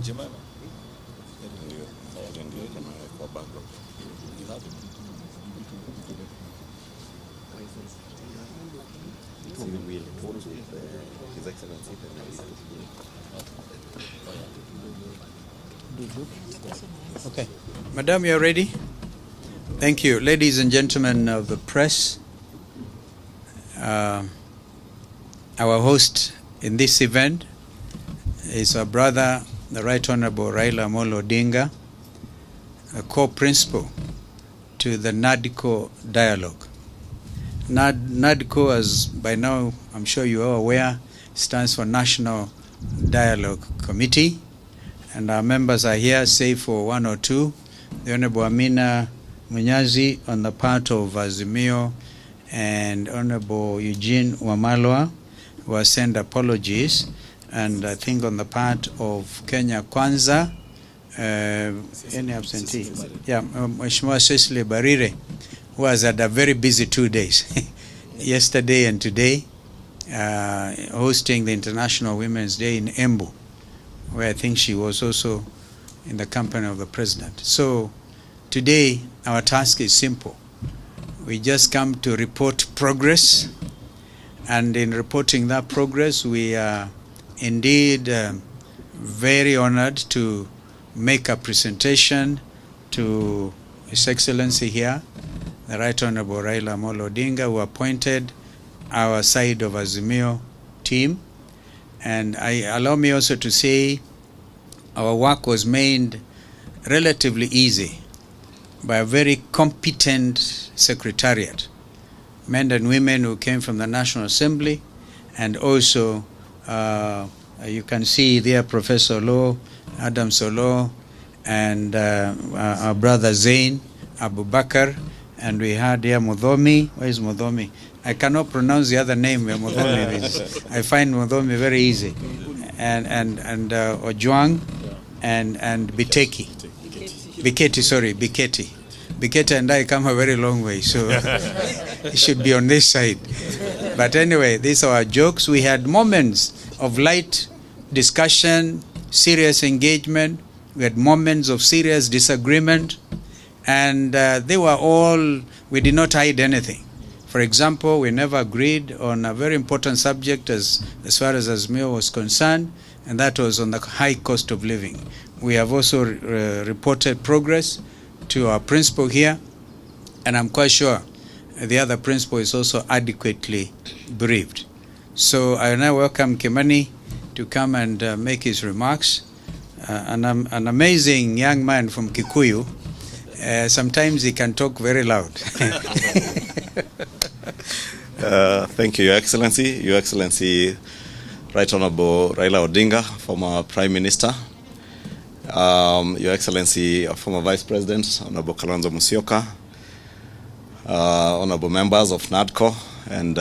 Okay. Madam, you are ready? Thank you. Ladies and gentlemen of the press, our host in this event is our brother, the Right Honorable Raila Odinga, a co-principal to the Nationaldialogue. NADCO, as by now I'm sure you are aware, stands for National Dialogue Committee, and our members are here, save for one or two. The Honorable Amina Munyazi on the part of Azimio and Honorable Eugene Wamalwa, who has sent apologies, and I think on the part of Kenya Kwanza, any absentee? Yeah, Mheshimiwa Cecily Barire, who has had a very busy 2 days, yesterday and today, hosting the International Women's Day in Embu, where I think she was also in the company of the President. So today, our task is simple. We just come to report progress, and in reporting that progress, we are indeed very honored to make a presentation to His Excellency here, the Right Honorable Raila Odinga, who appointed our side of Azimio team. And allow me also to say our work was made relatively easy by a very competent secretariat, men and women who came from the National Assembly, and also you can see there Professor Law, Adam Solo, and our brother Zain Abu Bakr, and we had here Mudhomi. Where is Mudhomi? I cannot pronounce the other name where Mudhomi is. I find Mudhomi very easy. And Ojwang and Biteki. Biketi. Biketi and I come a very long way, so it should be on this side. But anyway, these are our jokes. We had moments of light discussion, serious engagement. We had moments of serious disagreement. And they were all, we did not hide anything. For example, we never agreed on a very important subject as far as Azimio was concerned, and that was on the high cost of living. We have also reported progress to our principal here, and I'm quite sure the other principal is also adequately briefed. So I now welcome Kimani to come and make his remarks. An amazing young man from Kikuyu. Sometimes he can talk very loud. Thank you, Your Excellency. Your Excellency, Right Honorable Raila Odinga, former Prime Minister. Your Excellency, former Vice President, Honorable Kalonzo Musyoka. Honorable members of NADCO and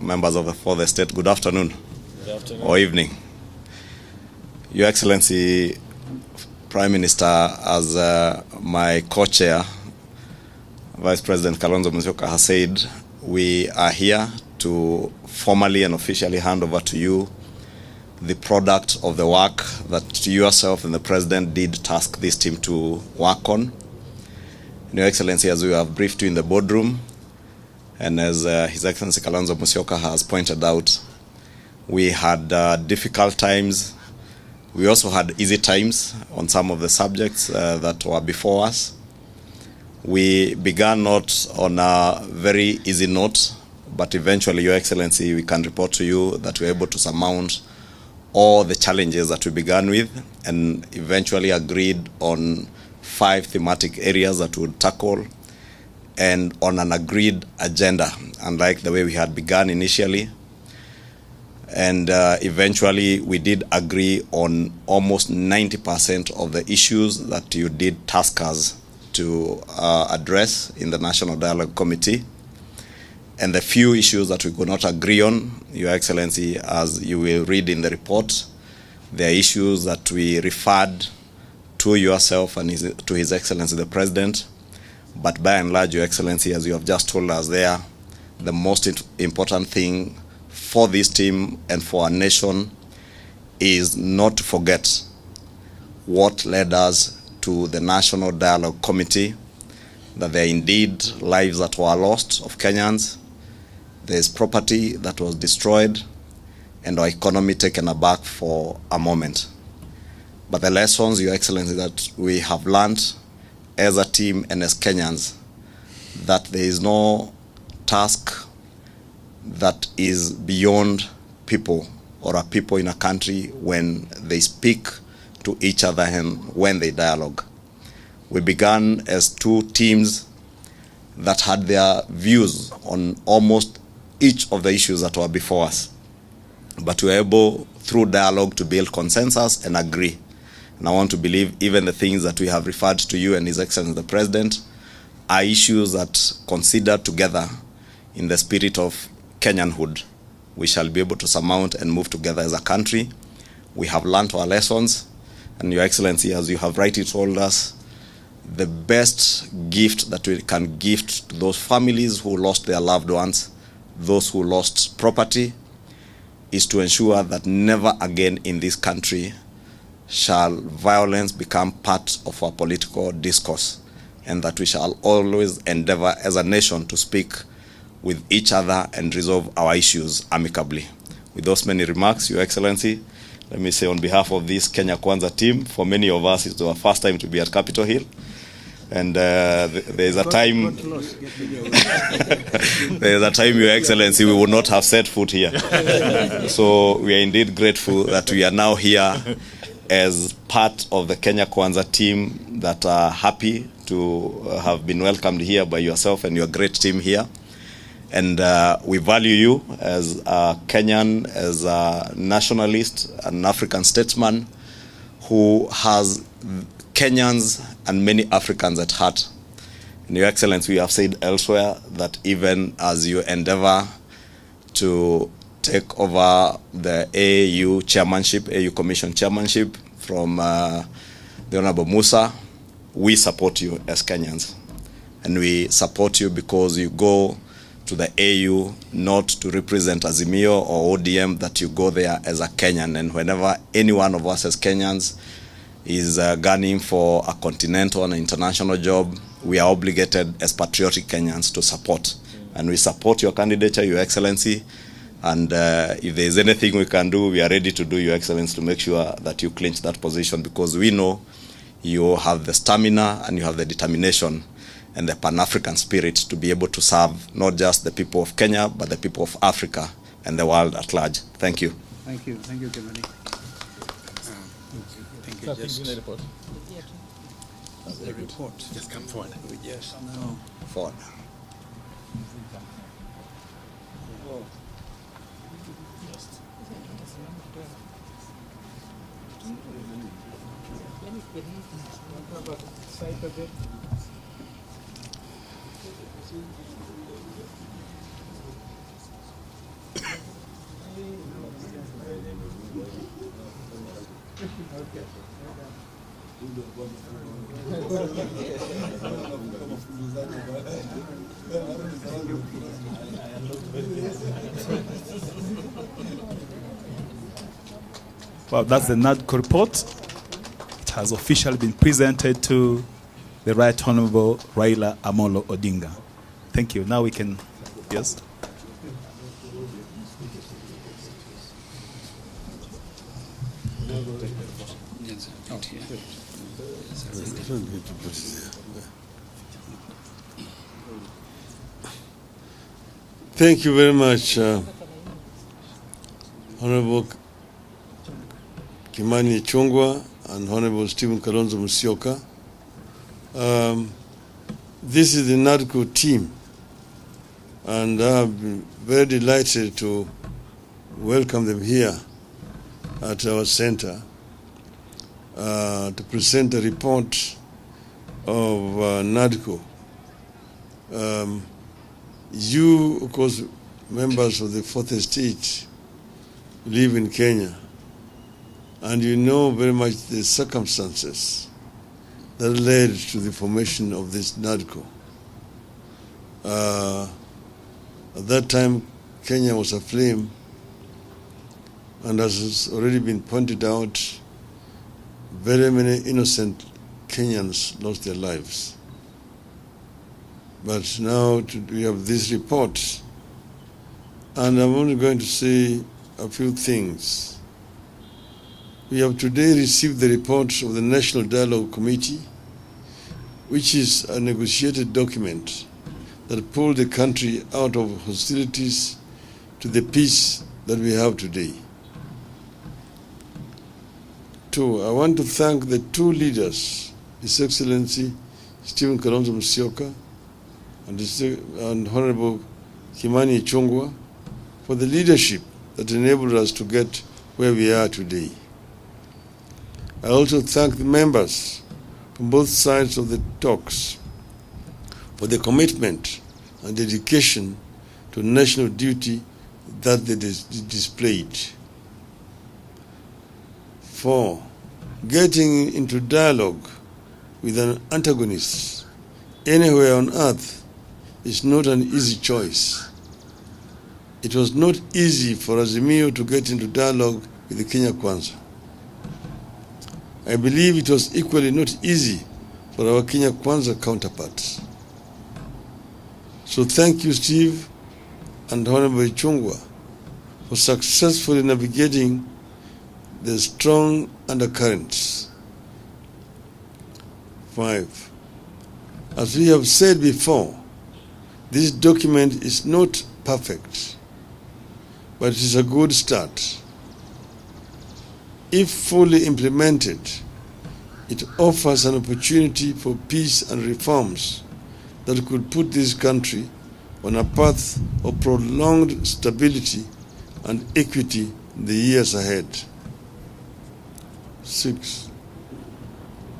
members of the Fourth Estate, good afternoon. Good afternoon. Or evening. Your Excellency, Prime Minister, as my co-chair, Vice President Kalonzo Musyoka has said, we are here to formally and officially hand over to you the product of the work that yourself and the President did task this team to work on. Your Excellency, as we have briefed you in the boardroom, and as His Excellency Kalonzo Musyoka has pointed out, we had difficult times. We also had easy times on some of the subjects that were before us. We began not on a very easy note, but eventually, Your Excellency, we can report to you that we were able to surmount all the challenges that we began with, and eventually agreed on 5 thematic areas that we would tackle, and on an agreed agenda, unlike the way we had begun initially. And eventually, we did agree on almost 90% of the issues that you did task us to address in the National Dialogue Committee. And the few issues that we could not agree on, Your Excellency, as you will read in the report, there are issues that we referred to yourself and to His Excellency the President. But by and large, Your Excellency, as you have just told us there, the most important thing for this team and for our nation is not to forget what led us to the National Dialogue Committee, that there are indeed lives that were lost of Kenyans, there's property that was destroyed, and our economy taken aback for a moment. But the lessons, Your Excellency, that we have learned as a team and as Kenyans, that there is no task that is beyond people or a people in a country when they speak to each other and when they dialogue. We began as two teams that had their views on almost each of the issues that were before us. But we were able, through dialogue, to build consensus and agree. And I want to believe even the things that we have referred to you and His Excellency the President are issues that, considered together in the spirit of Kenyanhood, we shall be able to surmount and move together as a country. We have learned our lessons, and Your Excellency, as you have rightly told us, the best gift that we can gift to those families who lost their loved ones, those who lost property, is to ensure that never again in this country shall violence become part of our political discourse, and that we shall always endeavor as a nation to speak with each other and resolve our issues amicably. With those many remarks, Your Excellency, let me say on behalf of this Kenya Kwanza team, for many of us it's our first time to be at Capitol Hill. And there's a time, there's a time, Your Excellency, we would not have set foot here. So we are indeed grateful that we are now here as part of the Kenya Kwanza team that are happy to have been welcomed here by yourself and your great team here. And we value you as a Kenyan, as a nationalist, an African statesman who has Kenyans and many Africans at heart. And Your Excellency, we have said elsewhere that even as you endeavor to take over the AU chairmanship, AU Commission chairmanship from the Honorable Musa, we support you as Kenyans. And we support you because you go to the AU not to represent Azimio or ODM, that you go there as a Kenyan. And whenever any one of us as Kenyans is gunning for a continental and international job, we are obligated as patriotic Kenyans to support. And we support your candidature, Your Excellency. And if there is anything we can do, we are ready to do, Your Excellency, to make sure that you clinch that position, because we know you have the stamina and you have the determination and the Pan-African spirit to be able to serve not just the people of Kenya, but the people of Africa and the world at large. Thank you. Thank you. Thank you, Kimani. Thank you. Just the report. The report. Just come forward. We just now. Forward. Well, that's the NADCO report. It has officially been presented to the Right Honorable Raila Amolo Odinga. Thank you. Now we can, yes? Thank you very much, Honorable Kimani Ichung'wah and Honorable Stephen Kalonzo Musyoka. This is the NADCO team, and I've been very delighted to welcome them here at our center to present the report of NADCO. You, of course, members of the Fourth Estate, live in Kenya, and you know very much the circumstances that led to the formation of this NADCO. At that time, Kenya was aflame, and as has already been pointed out very many innocent Kenyans lost their lives. But now we have this report, and I'm only going to say a few things. We have today received the report of the Nationaldialogue Committee, which is a negotiated document that pulled the country out of hostilities to the peace that we have today. Two, I want to thank the two leaders, His Excellency Stephen Kalonzo Musyoka and Honorable Kimani Ichung'wah, for the leadership that enabled us to get where we are today. I also thank the members from both sides of the talks for the commitment and dedication to national duty that they displayed. 4, getting into dialogue with an antagonist anywhere on earth is not an easy choice. It was not easy for Azimio to get into dialogue with the Kenya Kwanza. I believe it was equally not easy for our Kenya Kwanza counterparts. So thank you, Steve and Honorable Ichung'wah, for successfully navigating the strong undercurrents. 5, as we have said before, this document is not perfect, but it is a good start. If fully implemented, it offers an opportunity for peace and reforms that could put this country on a path of prolonged stability and equity in the years ahead. 6,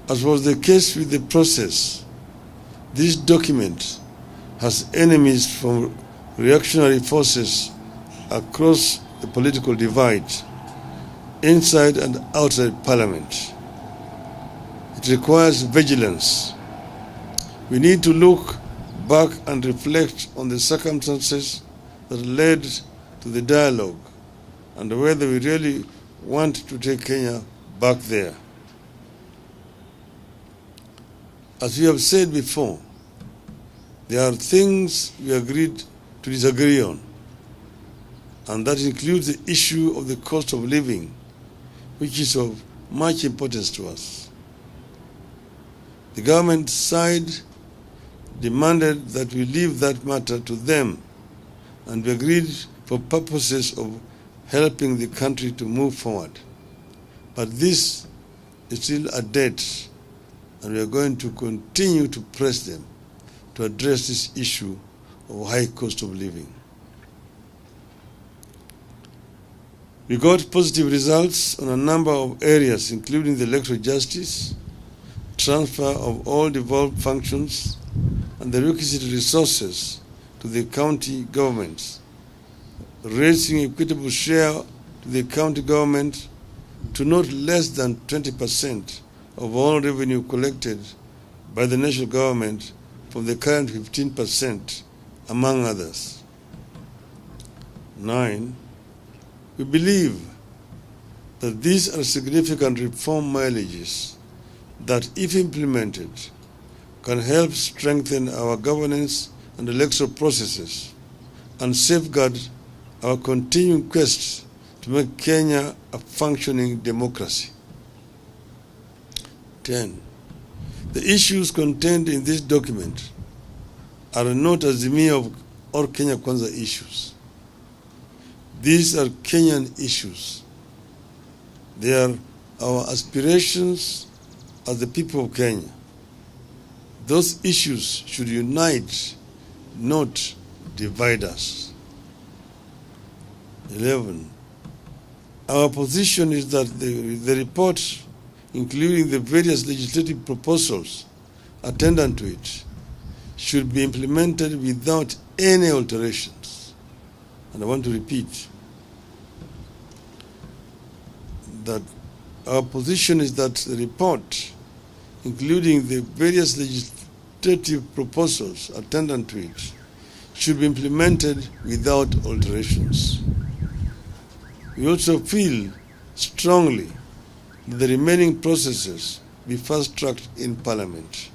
as was the case with the process, this document has enemies from reactionary forces across the political divide, inside and outside Parliament. It requires vigilance. We need to look back and reflect on the circumstances that led to the dialogue and whether we really want to take Kenya back there. As we have said before, there are things we agreed to disagree on, and that includes the issue of the cost of living, which is of much importance to us. The government side demanded that we leave that matter to them, and we agreed for purposes of helping the country to move forward. But this is still a debt, and we are going to continue to press them to address this issue of high cost of living. We got positive results on a number of areas, including the electoral justice, transfer of all devolved functions, and the requisite resources to the county governments, raising equitable share to the county government to not less than 20% of all revenue collected by the national government from the current 15%, among others. 9, we believe that these are significant reform mileages that, if implemented, can help strengthen our governance and electoral processes and safeguard our continuing quest to make Kenya a functioning democracy. 10, the issues contained in this document are not Azimio or Kenya Kwanza issues. These are Kenyan issues. They are our aspirations as the people of Kenya. Those issues should unite, not divide us. 11, our position is that the report, including the various legislative proposals attendant to it, should be implemented without any alterations. And I want to repeat that our position is that the report, including the various legislative proposals attendant to it, should be implemented without alterations. We also feel strongly that the remaining processes be fast-tracked in Parliament.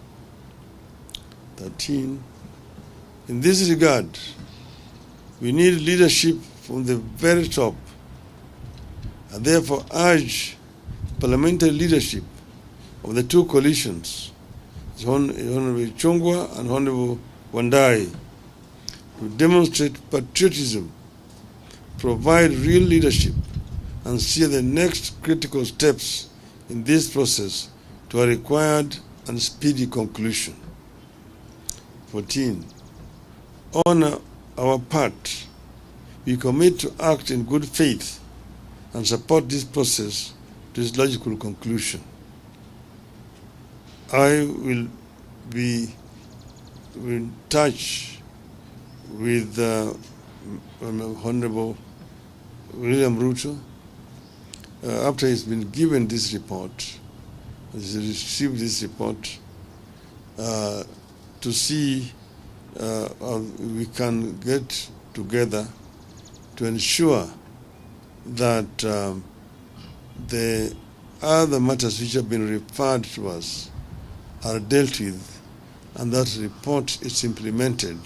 13. In this regard, we need leadership from the very top, and therefore urge parliamentary leadership of the two coalitions, Honorable Chongwa and Honorable Wandai, to demonstrate patriotism, provide real leadership, and steer the next critical steps in this process to a required and speedy conclusion. 14. On our part, we commit to act in good faith and support this process to its logical conclusion. I will be in touch with Honorable William Ruto after he's been given this report, he's received this report, to see how we can get together to ensure that the other matters which have been referred to us are dealt with, and that report is implemented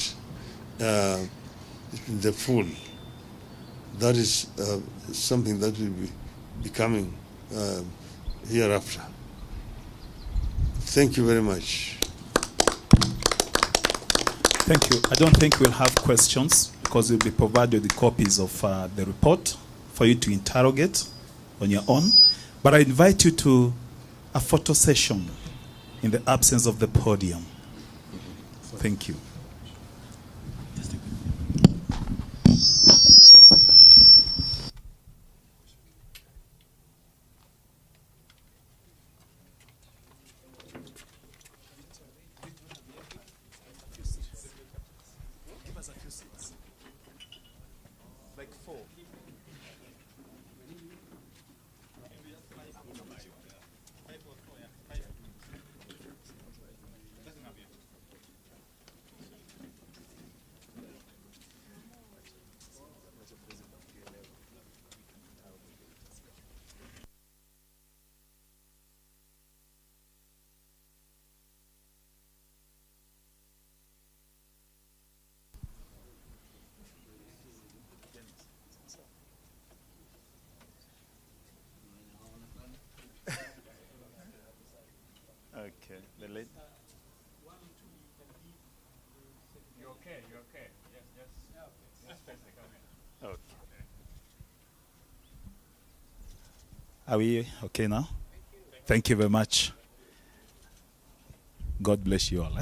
in the full. That is something that will be coming hereafter. Thank you very much. Thank you. I don't think we'll have questions because you'll be provided with copies of the report for you to interrogate on your own. But I invite you to a photo session in the absence of the podium. Thank you. Okay, the lady. You're okay, you're okay. Yes, yes. Face the camera. Okay. Are we okay now? Thank you very much. God bless you all.